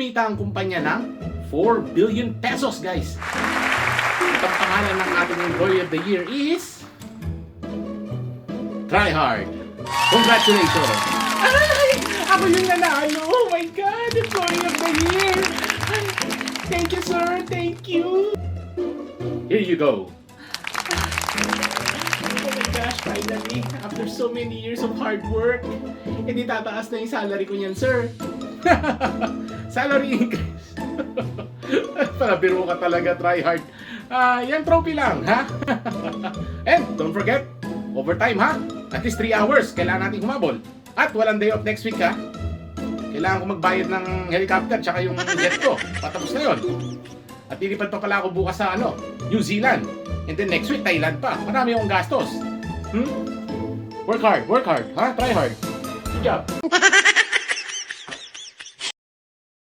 kumita ang kumpanya ng 4 billion pesos, guys. At ang pangalan ng ating Employee of the Year is Try Hard. Congratulations! Ay! Ako yung nanalo! Oh my God! Employee of the Year! Ay, thank you, sir! Thank you! Here you go! Oh my gosh, finally! After so many years of hard work, hindi tataas na yung salary ko niyan, sir! Salary increase! Para biro ka talaga, try hard. Yan trophy lang, ha? And don't forget, overtime, ha? At least 3 hours, kailangan natin humabol. At walang day off next week, ha? Kailangan ko magbayad ng helicopter tsaka yung jet ko. Patapos na yon. At lilipad pa pala ako bukas sa New Zealand. And then next week, Thailand pa. Marami akong gastos. Work hard, ha? Try hard. Good job.